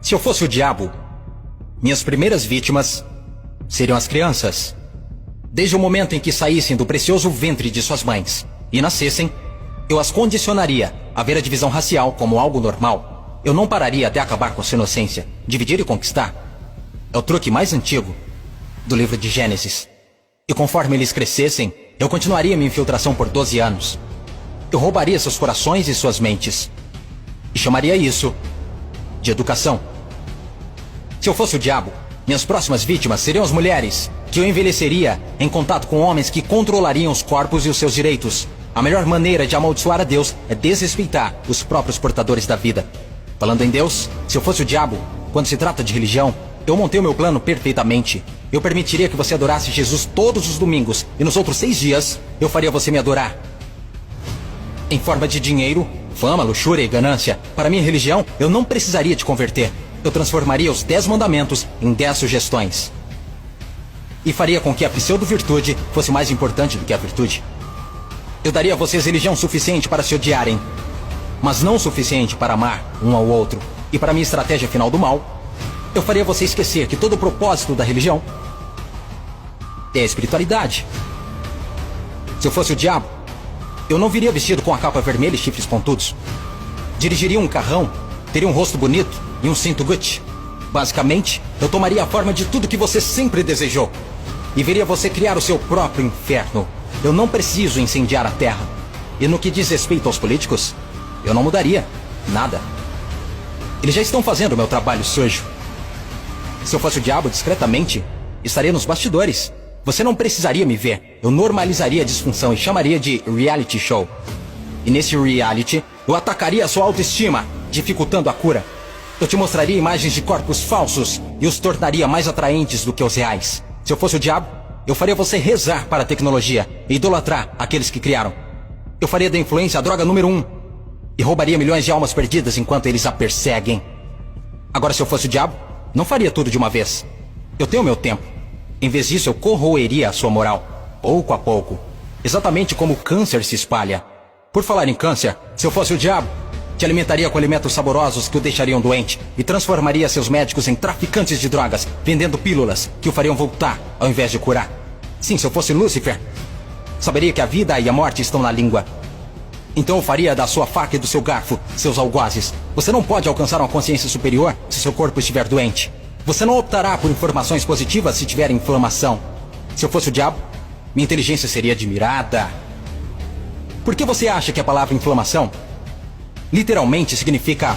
Se eu fosse o diabo, minhas primeiras vítimas seriam as crianças. Desde o momento em que saíssem do precioso ventre de suas mães e nascessem, eu as condicionaria a ver a divisão racial como algo normal. Eu não pararia até acabar com sua inocência. Dividir e conquistar é o truque mais antigo do livro de Gênesis. E conforme eles crescessem, eu continuaria minha infiltração por 12 anos. Eu roubaria seus corações e suas mentes. E chamaria isso de educação. Se eu fosse o diabo, minhas próximas vítimas seriam as mulheres, que eu envelheceria em contato com homens que controlariam os corpos e os seus direitos. A melhor maneira de amaldiçoar a Deus é desrespeitar os próprios portadores da vida. Falando em Deus, se eu fosse o diabo, quando se trata de religião, eu montei o meu plano perfeitamente. Eu permitiria que você adorasse Jesus todos os domingos, e nos outros 6 dias, eu faria você me adorar. Em forma de dinheiro, fama, luxúria e ganância. Para minha religião, eu não precisaria te converter. Eu transformaria os 10 mandamentos em 10 sugestões. E faria com que a pseudo-virtude fosse mais importante do que a virtude. Eu daria a vocês religião suficiente para se odiarem, mas não suficiente para amar um ao outro. E para minha estratégia final do mal, eu faria você esquecer que todo o propósito da religião é a espiritualidade. Se eu fosse o diabo, eu não viria vestido com a capa vermelha e chifres pontudos. Dirigiria um carrão, teria um rosto bonito e um cinto Gucci. Basicamente, eu tomaria a forma de tudo que você sempre desejou e veria você criar o seu próprio inferno. Eu não preciso incendiar a terra. E no que diz respeito aos políticos, eu não mudaria nada. Eles já estão fazendo o meu trabalho sujo. Se eu fosse o diabo, discretamente, estaria nos bastidores. Você não precisaria me ver. Eu normalizaria a disfunção e chamaria de reality show. E nesse reality, eu atacaria a sua autoestima, dificultando a cura. Eu te mostraria imagens de corpos falsos e os tornaria mais atraentes do que os reais. Se eu fosse o diabo, eu faria você rezar para a tecnologia e idolatrar aqueles que criaram. Eu faria da influência a droga número 1 e roubaria milhões de almas perdidas enquanto eles a perseguem. Agora, se eu fosse o diabo, não faria tudo de uma vez. Eu tenho meu tempo. Em vez disso, eu corroeria a sua moral, pouco a pouco. Exatamente como o câncer se espalha. Por falar em câncer, se eu fosse o diabo, te alimentaria com alimentos saborosos que o deixariam doente e transformaria seus médicos em traficantes de drogas, vendendo pílulas que o fariam voltar ao invés de curar. Sim, se eu fosse Lúcifer, saberia que a vida e a morte estão na língua. Então eu faria da sua faca e do seu garfo seus algozes. Você não pode alcançar uma consciência superior se seu corpo estiver doente. Você não optará por informações positivas se tiver inflamação. Se eu fosse o diabo, minha inteligência seria admirada. Por que você acha que a palavra inflamação literalmente significa